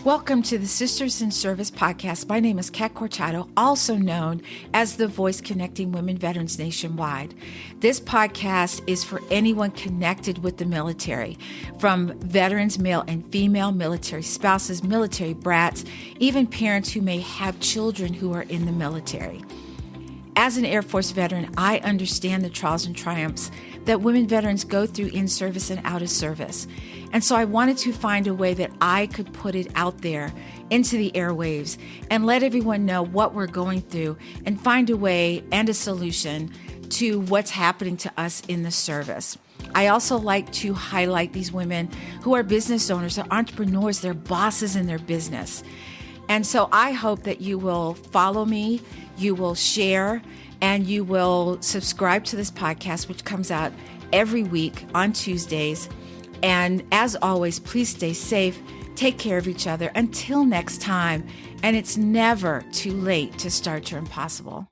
Welcome to the Sisters in Service podcast. My name is Kat Corchado, also known as the voice connecting women veterans nationwide. This podcast is for anyone connected with the military, from veterans, male and female, military spouses, military brats, even parents who may have children who are in the military. As an Air Force veteran, I understand the trials and triumphs that women veterans go through in service and out of service. And so I wanted to find a way that I could put it out there into the airwaves and let everyone know what we're going through and find a way and a solution to what's happening to us in the service. I also like to highlight these women who are business owners, they're entrepreneurs, they're bosses in their business. And so I hope that you will follow me, you will share, and you will subscribe to this podcast, which comes out every week on Tuesdays. And as always, please stay safe, take care of each other until next time. And it's never too late to start your impossible.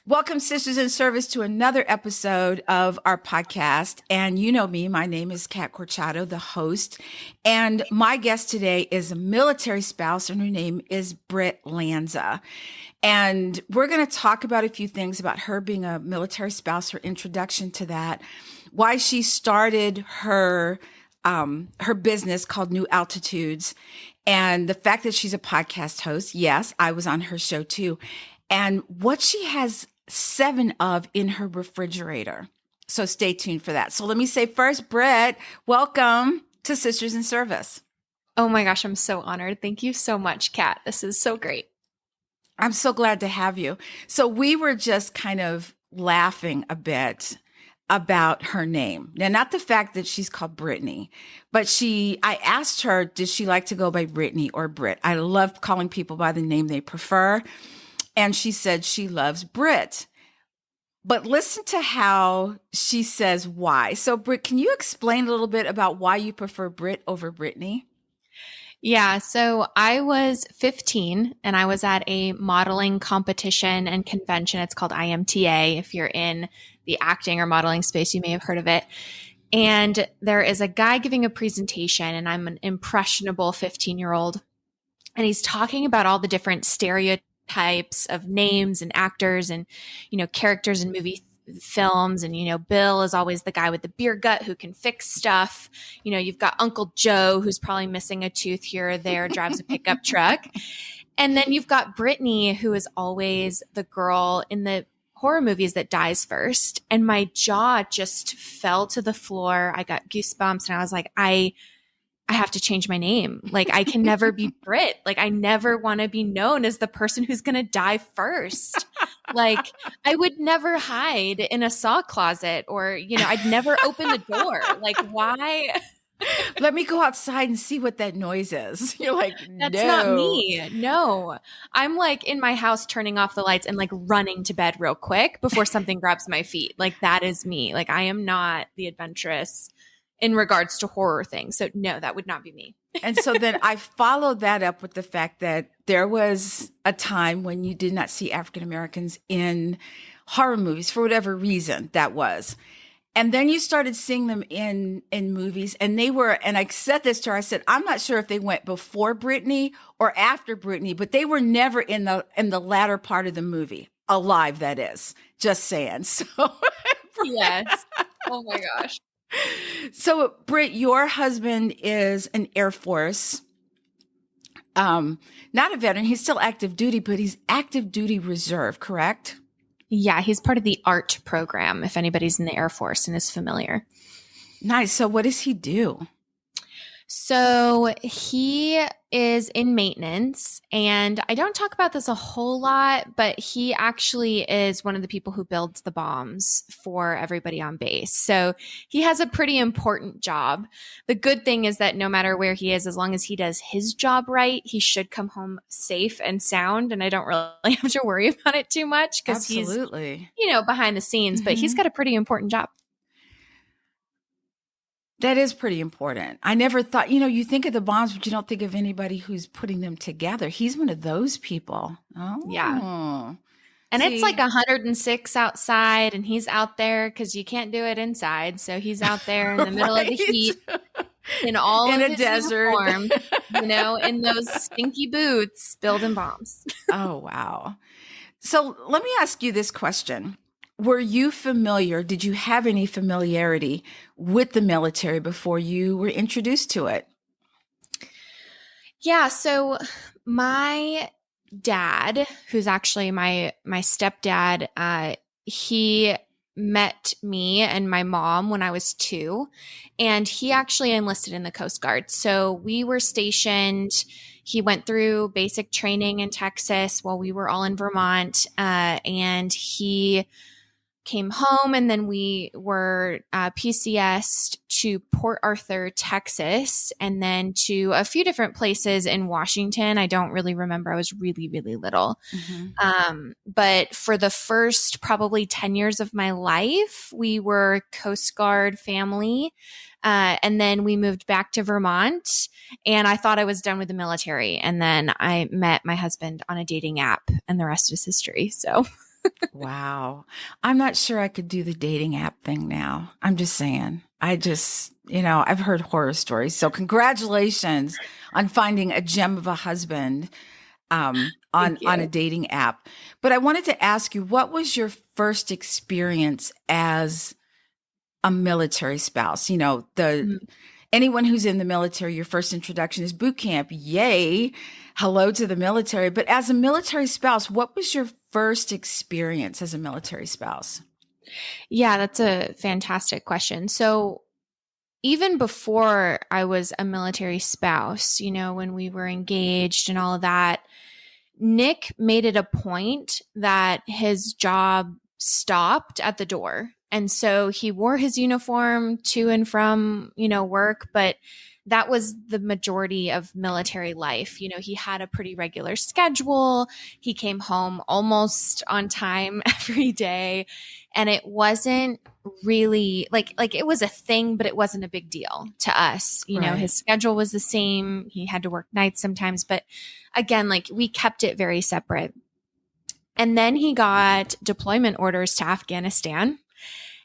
Welcome, Sisters in Service, to another episode of our podcast. And you know me, my name is Kat Corchado, the host. And my guest today is a military spouse, and her name is Britt Lanza. And we're going to talk about a few things about her being a military spouse, her introduction to that, why she started her business called New Altitudes, and the fact that she's a podcast host. Yes, I was on her show too. And what she has 7 of in her refrigerator. So stay tuned for that. So let me say first, Britt, welcome to Sisters in Service. Oh my gosh, I'm so honored. Thank you so much, Kat. This is so great. I'm so glad to have you. So we were just kind of laughing a bit about her name. Now, not the fact that she's called Brittany, but I asked her, does she like to go by Brittany or Britt? I love calling people by the name they prefer. And she said she loves Britt. But listen to how she says why. So Britt, can you explain a little bit about why you prefer Britt over Brittany? Yeah, so I was 15 and I was at a modeling competition and convention. It's called IMTA. If you're in the acting or modeling space, you may have heard of it. And there is a guy giving a presentation, and I'm an impressionable 15-year-old. And he's talking about all the different stereotypes of names and actors and, characters in films. And, Bill is always the guy with the beer gut who can fix stuff. You've got Uncle Joe, who's probably missing a tooth here or there, drives a pickup truck. And then you've got Brittany, who is always the girl in the horror movies that dies first. And my jaw just fell to the floor. I got goosebumps and I was like, I have to change my name. Like, I can never be Britt. Like, I never want to be known as the person who's going to die first. Like, I would never hide in a saw closet, or, I'd never open the door. Like, why? Let me go outside and see what that noise is. You're like, that's no. not me. No, I'm like in my house turning off the lights and like running to bed real quick before something grabs my feet. Like, that is me. Like, I am not the adventurous in regards to horror things. So no, that would not be me. And so then I followed that up with the fact that there was a time when you did not see African Americans in horror movies for whatever reason that was. And then you started seeing them in movies, and and I said this to her, I said, I'm not sure if they went before Brittany or after Brittany, but they were never in the latter part of the movie. Alive, that is. Just saying. So yes. Oh my gosh. So, Britt, your husband is an Air Force, not a veteran. He's still active duty, but he's active duty reserve, correct? Yeah, he's part of the ART program, if anybody's in the Air Force and is familiar. Nice. So what does he do? So he is in maintenance, and I don't talk about this a whole lot, but he actually is one of the people who builds the bombs for everybody on base. So he has a pretty important job. The good thing is that no matter where he is, as long as he does his job right, he should come home safe and sound, and I don't really have to worry about it too much because he's, behind the scenes, but he's got a pretty important job. That is pretty important. I never thought, you think of the bombs, but you don't think of anybody who's putting them together. He's one of those people. Oh, yeah. And it's like See, 106 outside, and he's out there because you can't do it inside. So he's out there in the middle of the right? heat in all In of a his desert. uniform, in those stinky boots, building bombs. Oh, wow. So let me ask you this question. Were you familiar? Did you have any familiarity with the military before you were introduced to it? Yeah. So my dad, who's actually my stepdad, he met me and my mom when I was 2, and he actually enlisted in the Coast Guard. So we were stationed. He went through basic training in Texas while we were all in Vermont, and he came home, and then we were PCS'd to Port Arthur, Texas, and then to a few different places in Washington. I don't really remember. I was really, really little. Mm-hmm. But for the first probably 10 years of my life, we were Coast Guard family. And then we moved back to Vermont, and I thought I was done with the military. And then I met my husband on a dating app, and the rest is history. So Wow. I'm not sure I could do the dating app thing now. I'm just saying. I've heard horror stories. So congratulations on finding a gem of a husband on thank you. a dating app. But I wanted to ask you, what was your first experience as a military spouse? Anyone who's in the military, your first introduction is boot camp. Yay. Hello to the military. But as a military spouse, what was your first experience as a military spouse? Yeah, that's a fantastic question. So even before I was a military spouse, when we were engaged and all of that, Nick made it a point that his job stopped at the door. And so he wore his uniform to and from, work, but that was the majority of military life. He had a pretty regular schedule. He came home almost on time every day. And it wasn't really like it was a thing, but it wasn't a big deal to us. Right. His schedule was the same. He had to work nights sometimes, but again, we kept it very separate. And then he got deployment orders to Afghanistan.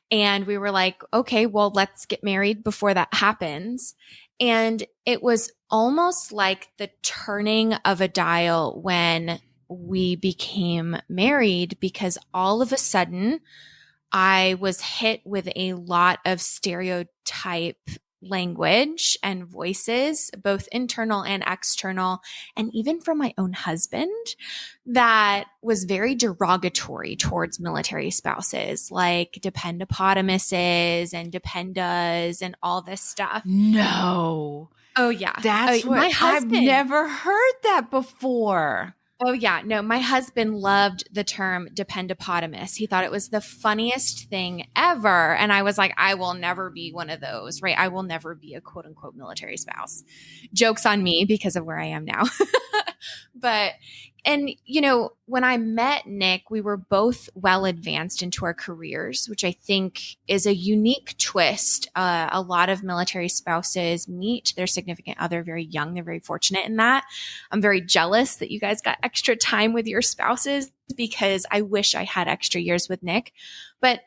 And we were like, okay, well, let's get married before that happens. And it was almost like the turning of a dial when we became married, because all of a sudden I was hit with a lot of stereotype language and voices, both internal and external, and even from my own husband, that was very derogatory towards military spouses, like dependopotamuses and dependas and all this stuff. No. Oh, yeah. That's what my husband, I've never heard that before. Oh, yeah. No, my husband loved the term dependopotamus. He thought it was the funniest thing ever. And I was like, I will never be one of those, right? I will never be a quote unquote military spouse. Joke's on me because of where I am now. But, and when I met Nick, we were both well advanced into our careers, which I think is a unique twist. A lot of military spouses meet their significant other very young. They're very fortunate in that. I'm very jealous that you guys got extra time with your spouses, because I wish I had extra years with Nick. But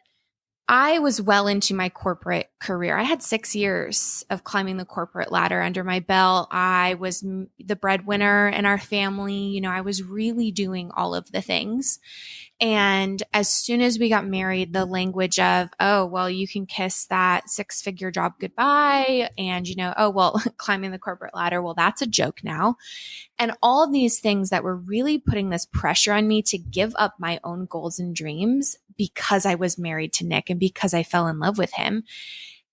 I was well into my corporate career. I had 6 years of climbing the corporate ladder under my belt. I was the breadwinner in our family. I was really doing all of the things. And as soon as we got married, the language of, oh, well, you can kiss that 6-figure job goodbye. And, oh, well, climbing the corporate ladder, well, that's a joke now. And all of these things that were really putting this pressure on me to give up my own goals and dreams because I was married to Nick and because I fell in love with him.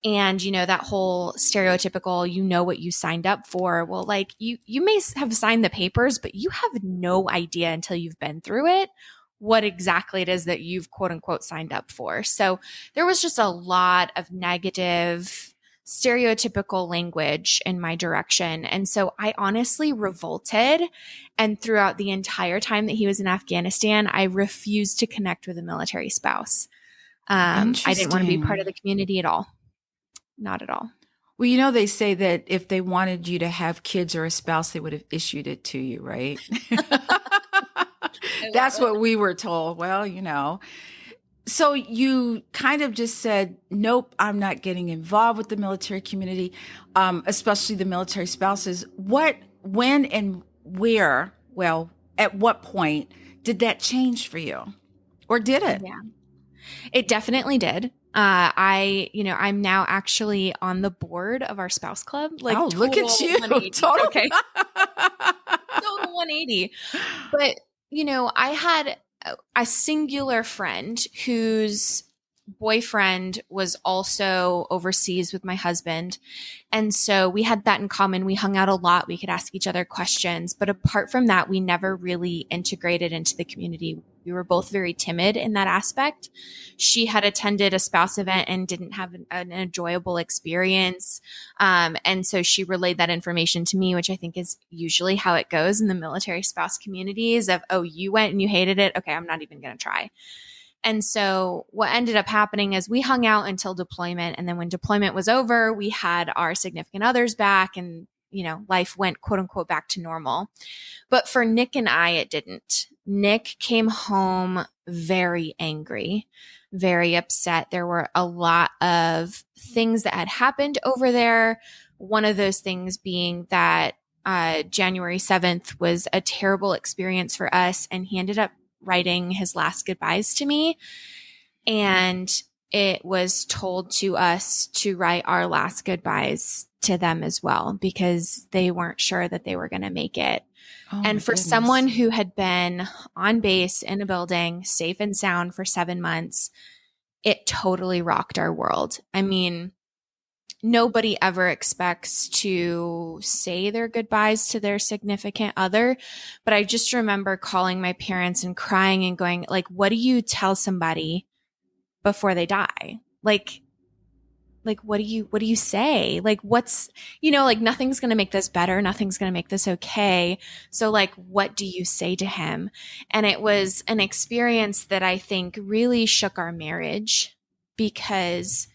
And, that whole stereotypical, what you signed up for. Well, you may have signed the papers, but you have no idea until you've been through it what exactly it is that you've quote unquote signed up for. So there was just a lot of negative stereotypical language in my direction. And so I honestly revolted. And throughout the entire time that he was in Afghanistan, I refused to connect with a military spouse. I didn't want to be part of the community at all. Not at all. Well, they say that if they wanted you to have kids or a spouse, they would have issued it to you, right? That's what we were told. Well, So you kind of just said, nope, I'm not getting involved with the military community, especially the military spouses. When and where, well, at what point did that change for you? Or did it? Yeah, it definitely did. I'm now actually on the board of our spouse club. Like, Oh, look at you. 180. Total. Okay. Total 180. But, I had a singular friend whose boyfriend was also overseas with my husband. And so we had that in common. We hung out a lot. We could ask each other questions. But apart from that, we never really integrated into the community. We were both very timid in that aspect. She had attended a spouse event and didn't have an enjoyable experience. And so she relayed that information to me, which I think is usually how it goes in the military spouse communities of, oh, you went and you hated it. Okay, I'm not even going to try. And so what ended up happening is we hung out until deployment. And then when deployment was over, we had our significant others back and, life went quote unquote back to normal. But for Nick and I, it didn't. Nick came home very angry, very upset. There were a lot of things that had happened over there. One of those things being that January 7th was a terrible experience for us. And he ended up writing his last goodbyes to me. And it was told to us to write our last goodbyes to them as well, because they weren't sure that they were going to make it. Oh, and for goodness. Someone who had been on base in a building, safe and sound for 7 months, it totally rocked our world. I mean, nobody ever expects to say their goodbyes to their significant other. But I just remember calling my parents and crying and going, like, what do you tell somebody before they die? Like, what do you say? Like, what's, like, nothing's going to make this better. Nothing's going to make this okay. So like, what do you say to him? And it was an experience that I think really shook our marriage, because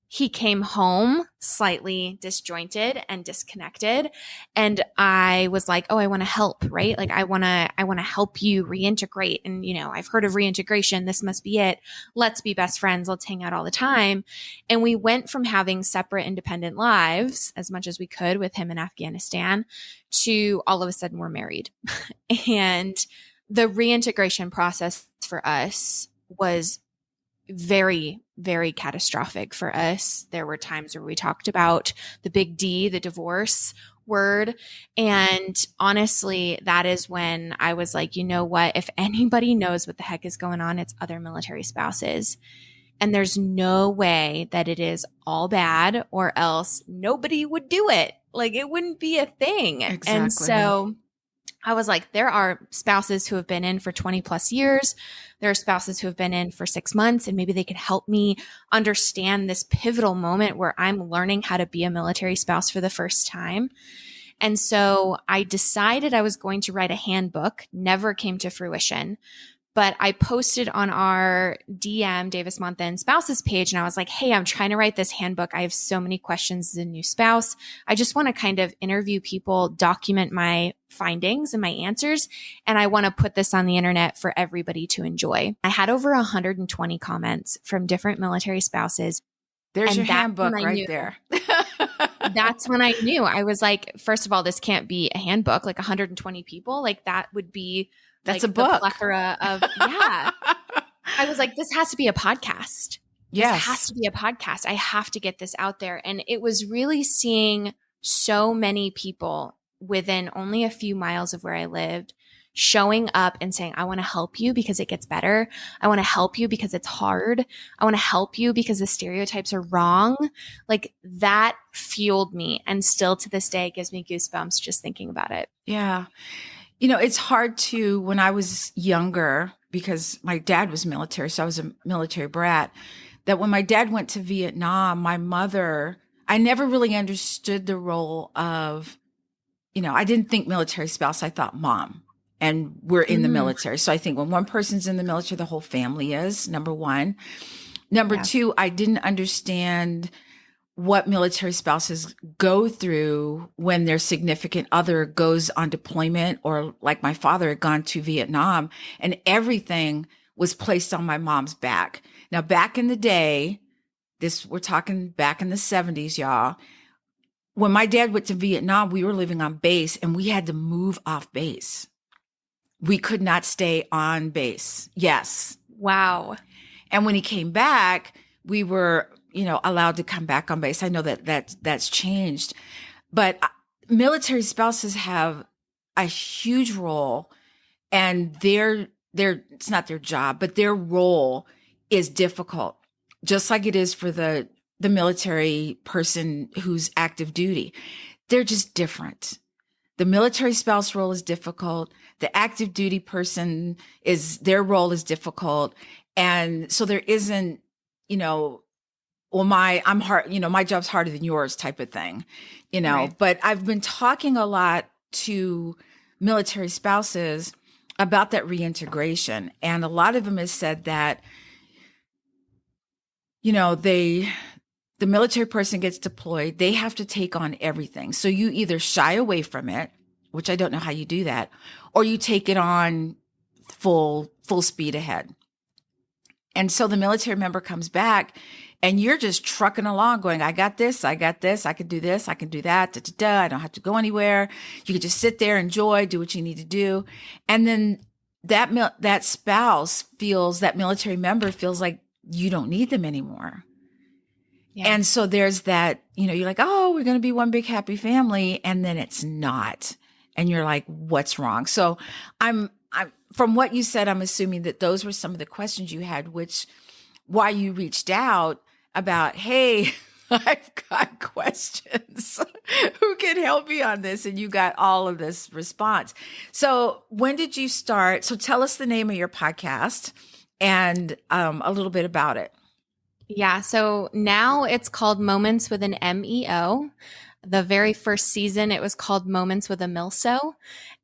he came home slightly disjointed and disconnected. And I was like, oh, I want to help, right? Like, I want to help you reintegrate. And, I've heard of reintegration. This must be it. Let's be best friends. Let's hang out all the time. And we went from having separate independent lives as much as we could with him in Afghanistan to all of a sudden we're married. And the reintegration process for us was very, very catastrophic for us. There were times where we talked about the big D, the divorce word. And honestly, that is when I was like, you know what? If anybody knows what the heck is going on, it's other military spouses. And there's no way that it is all bad, or else nobody would do it. Like, it wouldn't be a thing. Exactly. And so I was like, there are spouses who have been in for 20 plus years. There are spouses who have been in for 6 months, and maybe they could help me understand this pivotal moment where I'm learning how to be a military spouse for the first time. And so I decided I was going to write a handbook. Never came to fruition. But I posted on our DM Davis Monthan spouses page, and I was like, hey, I'm trying to write this handbook. I have so many questions as a new spouse. I just want to kind of interview people, document my findings and my answers, and I want to put this on the internet for everybody to enjoy. I had over 120 comments from different military spouses. There's your handbook right there. That's when I knew. I was like, first of all, this can't be a handbook, like 120 people. Like, that would be that's like a book. The plethora of, yeah. I was like, this has to be a podcast. Yes. This has to be a podcast. I have to get this out there. And it was really seeing so many people within only a few miles of where I lived showing up and saying, I want to help you because it gets better. I want to help you because it's hard. I want to help you because the stereotypes are wrong. Like, that fueled me. And still to this day, it gives me goosebumps just thinking about it. Yeah. It's hard to, when I was younger, because my dad was military, so I was a military brat, that when my dad went to Vietnam, my mother, I never really understood the role of, I didn't think military spouse, I thought mom. And we're in the military. So I think when one person's in the military, the whole family is, number one. Number two, I didn't understand what military spouses go through when their significant other goes on deployment, or like my father had gone to Vietnam, and everything was placed on my mom's back. Now, back in the day, we're talking back in the 70s, y'all. When my dad went to Vietnam, we were living on base and we had to move off base. We could not stay on base. Yes. Wow. And when he came back, we were, allowed to come back on base. I know that's changed, but military spouses have a huge role, and it's not their job, but their role is difficult, just like it is for the military person who's active duty. They're just different. The military spouse role is difficult. The active duty person their role is difficult. And so there isn't, I'm hard, my job's harder than yours type of thing, Right. But I've been talking a lot to military spouses about that reintegration. And a lot of them has said that, the military person gets deployed, they have to take on everything. So you either shy away from it, which I don't know how you do that, or you take it on full speed ahead. And so the military member comes back and you're just trucking along going, I got this, I can do this, I can do that, I don't have to go anywhere. You can just sit there, enjoy, do what you need to do. And then that spouse that military member feels like you don't need them anymore. Yeah. And so there's that, you're like, oh, we're going to be one big happy family. And then it's not. And you're like, what's wrong? So I'm from what you said, I'm assuming that those were some of the questions you had, why you reached out about, hey, I've got questions. Who can help me on this? And you got all of this response. So when did you start? So tell us the name of your podcast and a little bit about it. Yeah. So now it's called Moments with an MEO. The very first season, it was called Moments with a MilSo.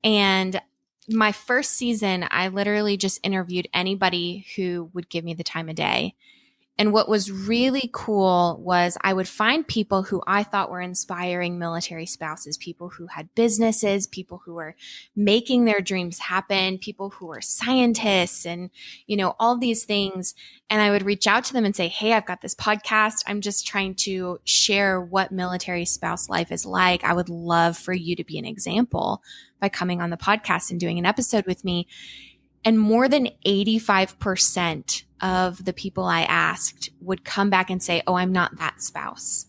And my first season, I literally just interviewed anybody who would give me the time of day. And what was really cool was I would find people who I thought were inspiring military spouses, people who had businesses, people who were making their dreams happen, people who were scientists and, all these things. And I would reach out to them and say, hey, I've got this podcast. I'm just trying to share what military spouse life is like. I would love for you to be an example by coming on the podcast and doing an episode with me. And more than 85% of the people I asked would come back and say, oh, I'm not that spouse.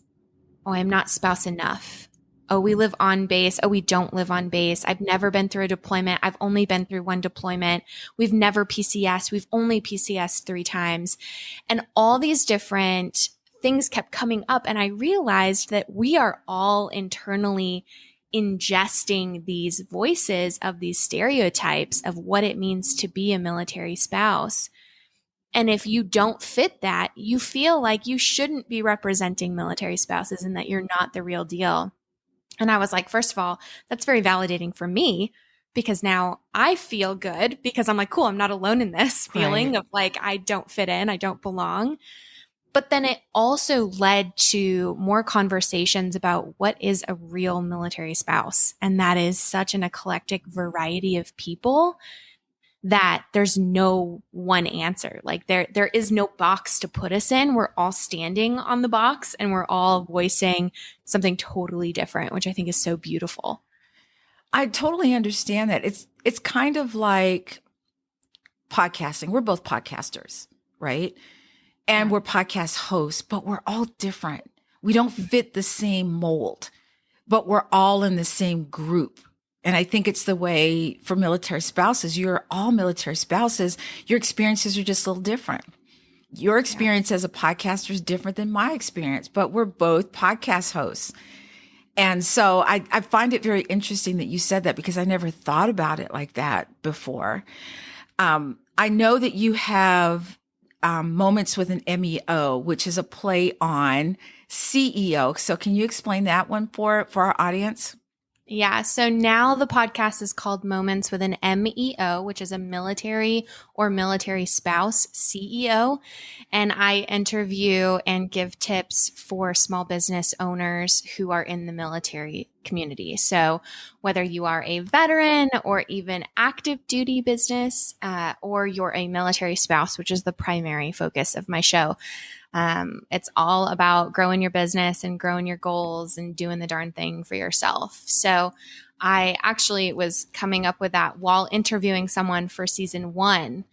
Oh, I'm not spouse enough. Oh, we live on base. Oh, we don't live on base. I've never been through a deployment. I've only been through one deployment. We've never PCS. We've only PCS 3 times. And all these different things kept coming up. And I realized that we are all internally ingesting these voices of these stereotypes of what it means to be a military spouse. And if you don't fit that, you feel like you shouldn't be representing military spouses and that you're not the real deal. And I was like, first of all, that's very validating for me because now I feel good because I'm like, cool, I'm not alone in this feeling of like, I don't fit in, I don't belong. But then it also led to more conversations about what is a real military spouse. And that is such an eclectic variety of people that there's no one answer. Like there is no box to put us in. We're all standing on the box and we're all voicing something totally different, which I think is so beautiful. I totally understand that. It's kind of like podcasting. We're both podcasters, right? And we're podcast hosts, but we're all different. We don't fit the same mold, but we're all in the same group. And I think it's the way for military spouses. You're all military spouses. Your experiences are just a little different. Your experience as a podcaster is different than my experience, but we're both podcast hosts. And so I find it very interesting that you said that because I never thought about it like that before. I know that you have Moments with an MEO, which is a play on CEO. So can you explain that one for our audience? Yeah. So now the podcast is called Moments with an MEO, which is a military or military spouse CEO. And I interview and give tips for small business owners who are in the military community. So whether you are a veteran or even active duty business, or you're a military spouse, which is the primary focus of my show. It's all about growing your business and growing your goals and doing the darn thing for yourself. So I actually was coming up with that while interviewing someone for season 1.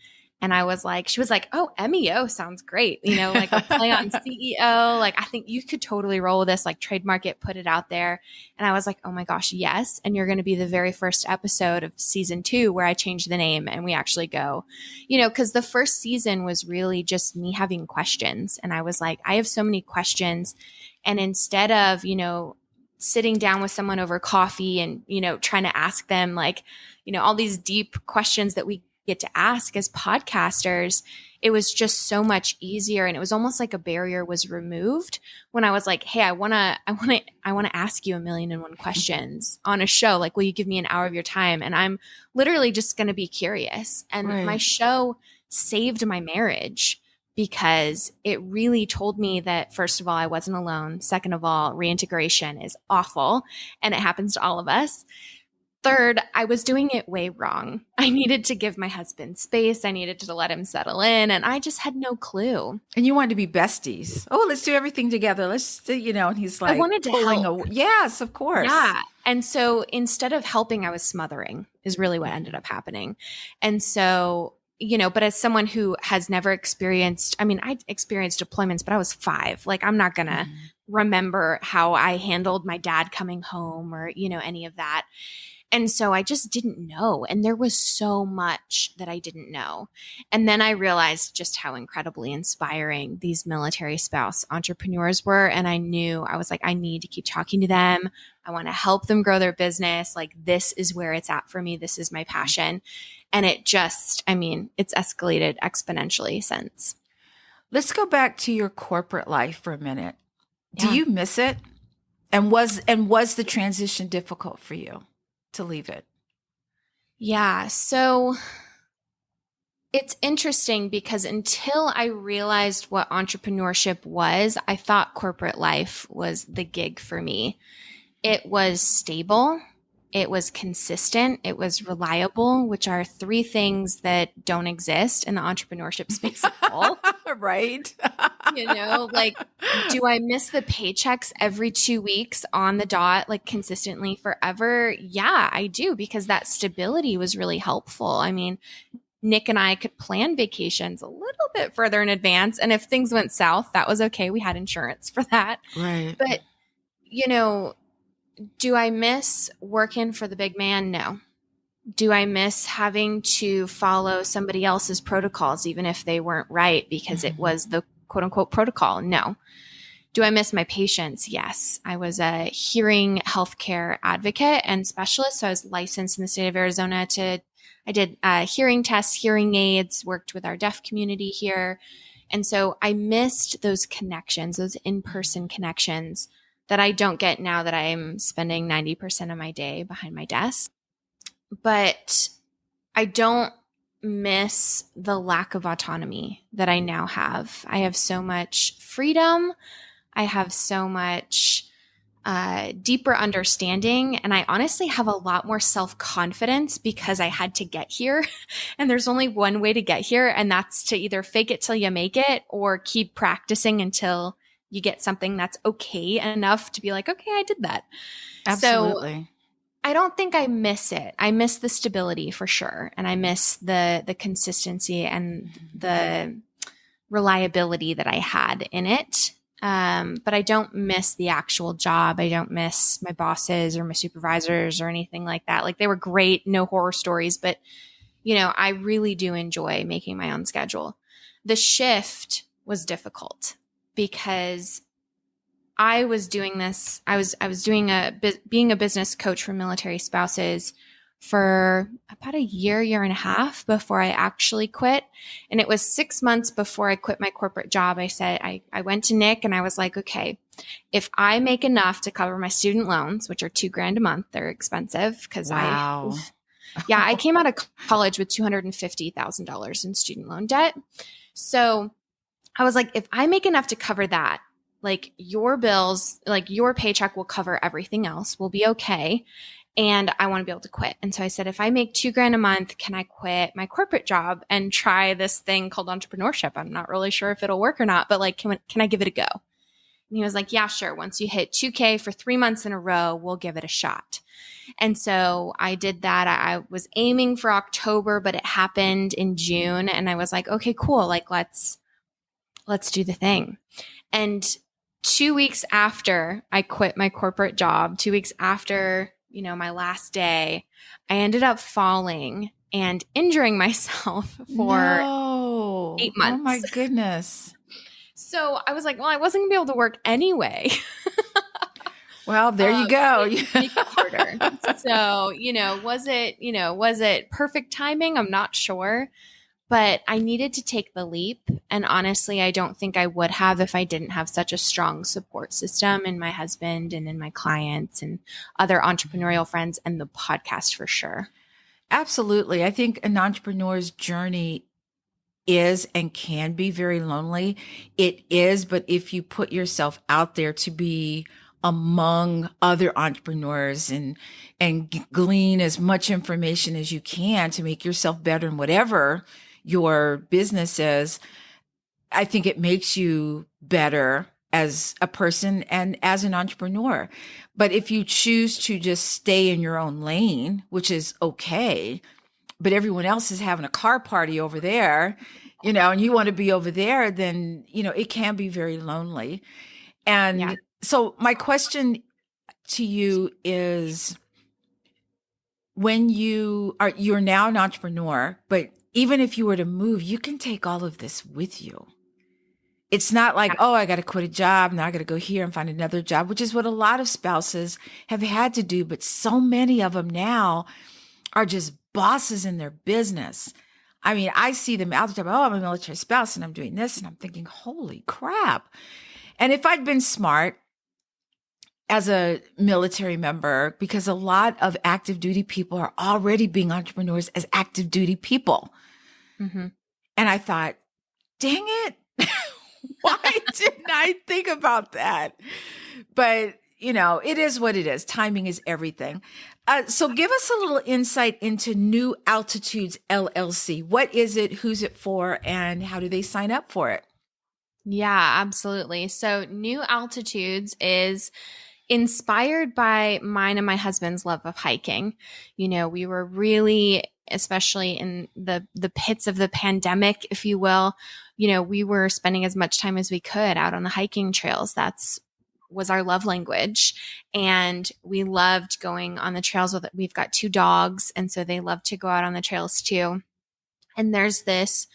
And I was like, she was like, oh, MEO sounds great. Like a play on CEO. Like, I think you could totally roll with this, like trademark it, put it out there. And I was like, oh my gosh, yes. And you're going to be the very first episode of season 2 where I change the name and we actually go, because the first season was really just me having questions. And I was like, I have so many questions. And instead of, sitting down with someone over coffee and, trying to ask them like, all these deep questions that we get to ask as podcasters, it was just so much easier. And it was almost like a barrier was removed when I was like, hey, I want to ask you 1,000,001 questions on a show. Like, will you give me an hour of your time? And I'm literally just going to be curious. And my show saved my marriage because it really told me that, first of all, I wasn't alone. Second of all, reintegration is awful and it happens to all of us. Third, I was doing it way wrong. I needed to give my husband space. I needed to let him settle in. And I just had no clue. And you wanted to be besties. Oh, let's do everything together. Let's do, and he's like, I wanted to help. Yes, of course. Yeah. And so instead of helping, I was smothering is really what ended up happening. And so, but as someone who has never experienced, I experienced deployments, but I was 5. Like, I'm not going to remember how I handled my dad coming home or, any of that. And so I just didn't know. And there was so much that I didn't know. And then I realized just how incredibly inspiring these military spouse entrepreneurs were. And I was like, I need to keep talking to them. I want to help them grow their business. Like, this is where it's at for me. This is my passion. And it just, it's escalated exponentially since. Let's go back to your corporate life for a minute. Yeah. Do you miss it? And was the transition difficult for you to leave it? Yeah. So it's interesting because until I realized what entrepreneurship was, I thought corporate life was the gig for me. It was stable. It was consistent. It was reliable, which are 3 things that don't exist in the entrepreneurship space at all. Right. Like, do I miss the paychecks every 2 weeks on the dot, like consistently forever? Yeah, I do, because that stability was really helpful. Nick and I could plan vacations a little bit further in advance. And if things went south, that was okay. We had insurance for that. Right. But, do I miss working for the big man? No. Do I miss having to follow somebody else's protocols, even if they weren't right, because it was the quote unquote protocol? No. Do I miss my patients? Yes. I was a hearing healthcare advocate and specialist. So I was licensed in the state of Arizona I did hearing tests, hearing aids, worked with our deaf community here. And so I missed those connections, those in-person connections that I don't get now that I'm spending 90% of my day behind my desk. But I don't miss the lack of autonomy that I now have. I have so much freedom. I have so much deeper understanding. And I honestly have a lot more self-confidence because I had to get here. And there's only one way to get here. And that's to either fake it till you make it or keep practicing until you get something that's okay enough to be like, okay, I did that. Absolutely. So I don't think I miss it. I miss the stability for sure. And I miss the consistency and the reliability that I had in it. But I don't miss the actual job. I don't miss my bosses or my supervisors or anything like that. Like, they were great, no horror stories, but I really do enjoy making my own schedule. The shift was difficult because I was doing this. I was doing being a business coach for military spouses for about a year and a half before I actually quit. And it was 6 months before I quit my corporate job. I said, I went to Nick and I was like, okay, if I make enough to cover my student loans, which are $2,000 a month, they're expensive because Wow. I came out of college with $250,000 in student loan debt. So I was like, if I make enough to cover that, like your bills, like your paycheck will cover everything else. We'll be okay. And I want to be able to quit. And so I said, if I make $2,000 a month, can I quit my corporate job and try this thing called entrepreneurship? I'm not really sure if it'll work or not, but like, can I give it a go? And he was like, yeah, sure. Once you hit 2K for 3 months in a row, we'll give it a shot. And so I did that. I was aiming for October, but it happened in June. And I was like, okay, cool. Like, let's do the thing. And 2 weeks after I quit my corporate job, 2 weeks after, my last day, I ended up falling and injuring myself for 8 months. Oh my goodness. So I was like, well, I wasn't gonna be able to work anyway. Well, there you go. Make it harder. So, was it perfect timing? I'm not sure. But I needed to take the leap. And honestly, I don't think I would have if I didn't have such a strong support system in my husband and in my clients and other entrepreneurial friends and the podcast for sure. Absolutely. I think an entrepreneur's journey is and can be very lonely. It is, but if you put yourself out there to be among other entrepreneurs and glean as much information as you can to make yourself better in whatever your business is, I think it makes you better as a person and as an entrepreneur. But if you choose to just stay in your own lane, which is okay, but everyone else is having a car party over there, and you want to be over there, then, it can be very lonely. And so my question to you is, when you're now an entrepreneur, but even if you were to move, you can take all of this with you. It's not like, oh, I got to quit a job. Now I got to go here and find another job, which is what a lot of spouses have had to do. But so many of them now are just bosses in their business. I mean, I see them out the time. Oh, I'm a military spouse and I'm doing this. And I'm thinking, holy crap. And if I'd been smart as a military member, because a lot of active duty people are already being entrepreneurs as active duty people. Mm-hmm. And I thought, dang it. Why didn't I think about that? But, it is what it is. Timing is everything. So give us a little insight into New Altitudes LLC. What is it? Who's it for? And how do they sign up for it? Yeah, absolutely. So New Altitudes is inspired by mine and my husband's love of hiking. We were really, especially in the pits of the pandemic, if you will, we were spending as much time as we could out on the hiking trails. Was our love language. And we loved going on the trails with it. We've got 2 dogs. And so they love to go out on the trails too. And there's this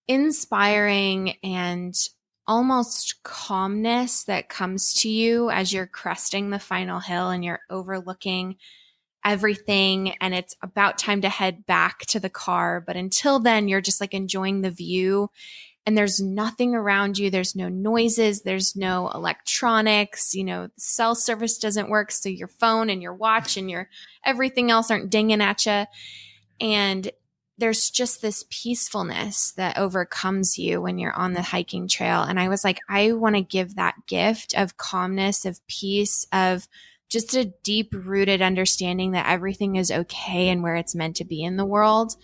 inspiring and almost calmness that comes to you as you're cresting the final hill and you're overlooking everything and it's about time to head back to the car. But until then, you're just like enjoying the view and there's nothing around you. There's no noises. There's no electronics. Cell service doesn't work. So your phone and your watch and your everything else aren't dinging at you. And there's just this peacefulness that overcomes you when you're on the hiking trail. And I was like, I want to give that gift of calmness, of peace, of just a deep rooted understanding that everything is okay and where it's meant to be in the world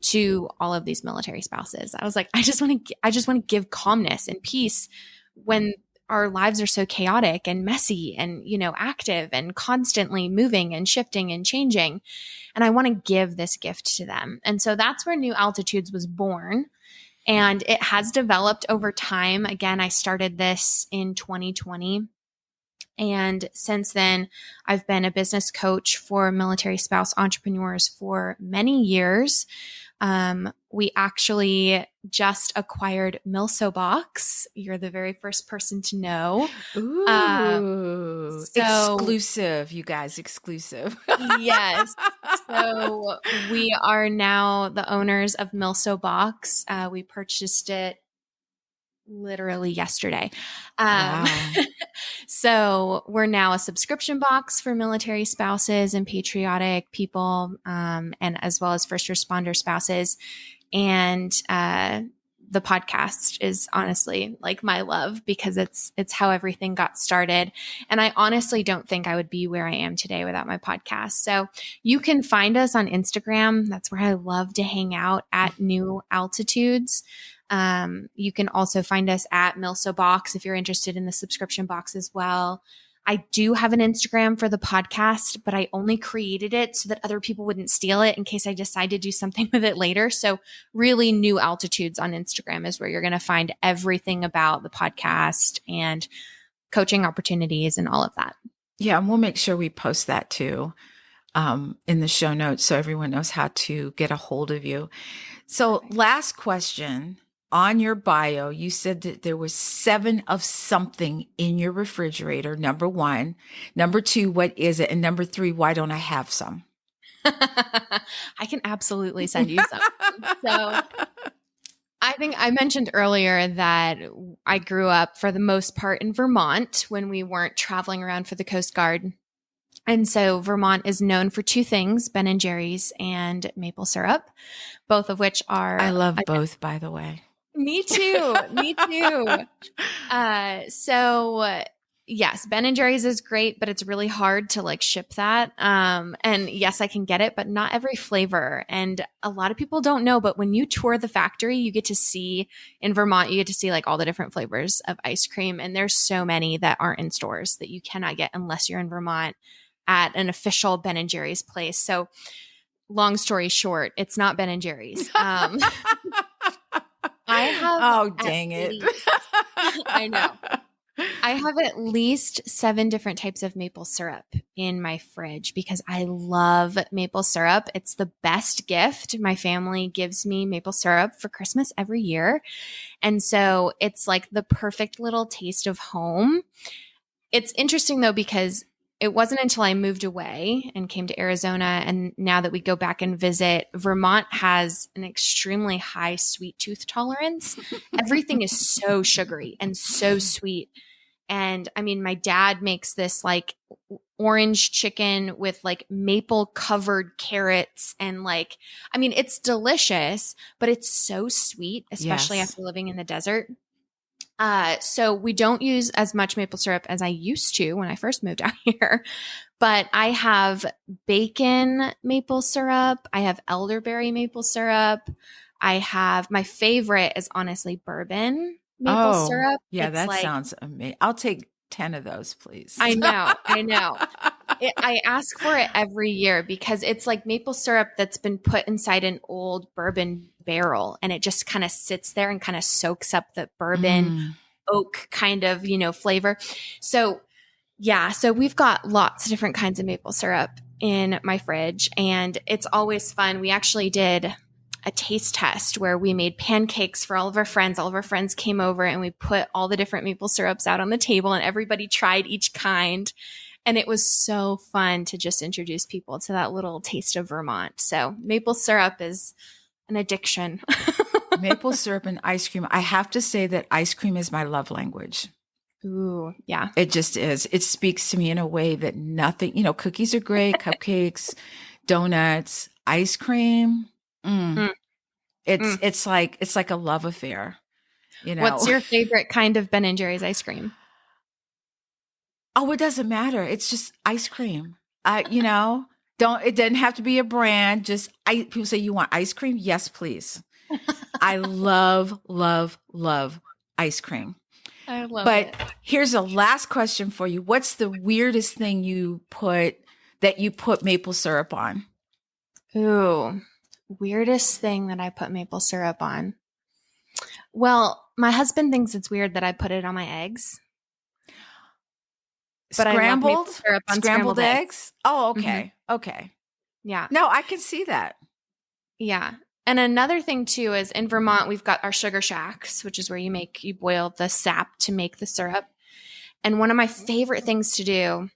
to all of these military spouses. I was like, I just want to give calmness and peace when our lives are so chaotic and messy and, active and constantly moving and shifting and changing. And I want to give this gift to them. And so that's where New Altitudes was born. And it has developed over time. Again, I started this in 2020. And since then, I've been a business coach for military spouse entrepreneurs for many years. We actually just acquired MilSpouse. You're the very first person to know. Ooh, exclusive, you guys, exclusive. Yes. So we are now the owners of MilSpouse. We purchased it literally yesterday. Wow. So we're now a subscription box for military spouses and patriotic people, and as well as first responder spouses. And the podcast is honestly like my love because it's how everything got started. And I honestly don't think I would be where I am today without my podcast. So you can find us on Instagram. That's where I love to hang out at New Altitudes. You can also find us at MilSpouse if you're interested in the subscription box as well. I do have an Instagram for the podcast, but I only created it so that other people wouldn't steal it in case I decide to do something with it later. So really New Altitudes on Instagram is where you're going to find everything about the podcast and coaching opportunities and all of that. Yeah. And we'll make sure we post that too, in the show notes so everyone knows how to get a hold of you. So last question. On your bio, you said that there was 7 of something in your refrigerator. Number 1. Number 2, what is it? And number 3, why don't I have some? I can absolutely send you some. So I think I mentioned earlier that I grew up for the most part in Vermont when we weren't traveling around for the Coast Guard. And so Vermont is known for 2 things, Ben & Jerry's and maple syrup, both of which are— I love both, by the way. Me too. Me too. So yes, Ben & Jerry's is great, but it's really hard to like ship that. And yes, I can get it, but not every flavor. And a lot of people don't know, but when you tour the factory, you get to see in Vermont, you get to see like all the different flavors of ice cream. And there's so many that aren't in stores that you cannot get unless you're in Vermont at an official Ben & Jerry's place. So long story short, it's not Ben & Jerry's. I have— oh, dang it. I know. I have at least 7 different types of maple syrup in my fridge because I love maple syrup. It's the best gift. My family gives me maple syrup for Christmas every year. And so it's like the perfect little taste of home. It's interesting though, because it wasn't until I moved away and came to Arizona, and now that we go back and visit, Vermont has an extremely high sweet tooth tolerance. Everything is so sugary and so sweet. And I mean, my dad makes this like orange chicken with like maple covered carrots and like, I mean, it's delicious, but it's so sweet, especially after living in the desert. So we don't use as much maple syrup as I used to when I first moved out here, but I have bacon maple syrup. I have elderberry maple syrup. I have— my favorite is honestly bourbon maple syrup. Yeah, it's that like— sounds amazing. I'll take 10 of those, please. I know. I ask for it every year because it's like maple syrup that's been put inside an old bourbon barrel, and it just kind of sits there and kind of soaks up the bourbon oak kind of, flavor. So yeah, so we've got lots of different kinds of maple syrup in my fridge, and it's always fun. We actually did a taste test where we made pancakes for all of our friends. All of our friends came over and we put all the different maple syrups out on the table, and everybody tried each kind. And it was so fun to just introduce people to that little taste of Vermont. So maple syrup is an addiction. Maple syrup and ice cream. I have to say that ice cream is my love language. Ooh, yeah. It just is. It speaks to me in a way that nothing, cookies are great, cupcakes, donuts, ice cream. It's like a love affair. What's your favorite kind of Ben & Jerry's ice cream? Oh, it doesn't matter. It's just ice cream. It doesn't have to be a brand. People say, you want ice cream? Yes, please. I love, love, love ice cream. I love it. But here's a last question for you. What's the weirdest thing you put maple syrup on? Ooh, weirdest thing that I put maple syrup on. Well, my husband thinks it's weird that I put it on my eggs. But Scrambled? Syrup on Scrambled eggs? Oh, okay. Mm-hmm. Okay. Yeah. No, I can see that. Yeah. And another thing too is in Vermont, we've got our sugar shacks, which is where you boil the sap to make the syrup. And one of my favorite things to do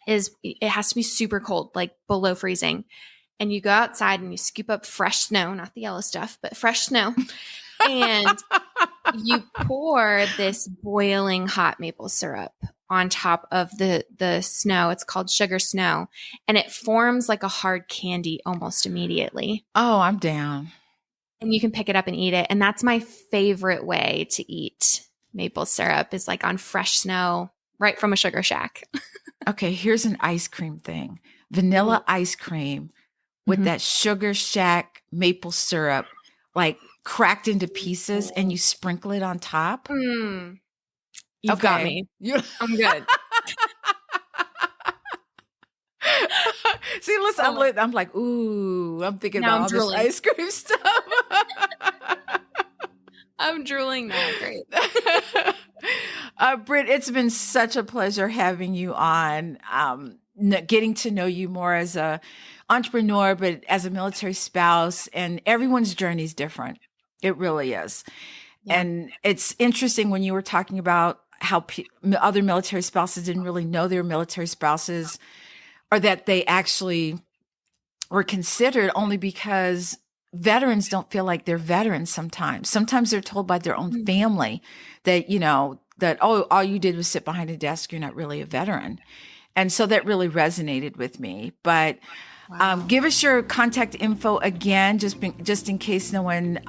is it has to be super cold, like below freezing. and you go outside and you scoop up fresh snow, not the yellow stuff, but fresh snow. And you pour this boiling hot maple syrup on top of the snow. It's called sugar snow. And it forms like a hard candy almost immediately. Oh, I'm down. And you can pick it up and eat it. And that's my favorite way to eat maple syrup, is like on fresh snow right from a sugar shack. Okay, here's an ice cream thing. Vanilla ice cream with that sugar shack maple syrup, like cracked into pieces, and you sprinkle it on top. You've got me. I'm good. See, listen, I'm like, ooh, I'm thinking Now about all drooling. this ice cream stuff. I'm drooling now. Great. Britt, it's been such a pleasure having you on, getting to know you more as a entrepreneur, but as a military spouse, and everyone's journey is different. It really is. Yeah. And it's interesting when you were talking about how other military spouses didn't really know they were military spouses, or that they actually were considered, only because veterans don't feel like they're veterans sometimes. Sometimes they're told by their own family that, oh, all you did was sit behind a desk. You're not really a veteran. And so that really resonated with me. But give us your contact info again, just in case no one,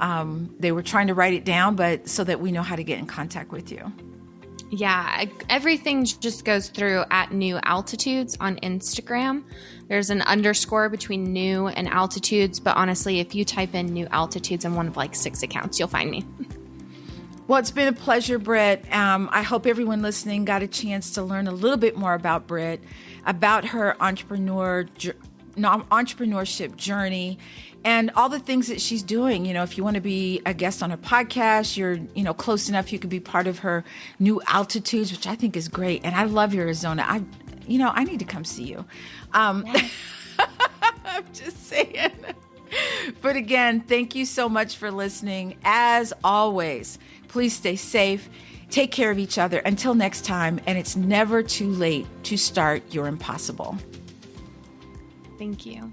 they were trying to write it down, but so that we know how to get in contact with you. Yeah, everything just goes through at New Altitudes on Instagram. There's an underscore between New and Altitudes, but honestly, if you type in New Altitudes in one of like 6 accounts, you'll find me. Well, it's been a pleasure, Britt. I hope everyone listening got a chance to learn a little bit more about Britt, about her entrepreneurship journey, and all the things that she's doing. If you want to be a guest on her podcast, you're, close enough, you could be part of her New Altitudes, which I think is great. And I love Arizona. I need to come see you. I'm just saying. But again, thank you so much for listening. As always, please stay safe. Take care of each other. Until next time, and it's never too late to start your impossible. Thank you.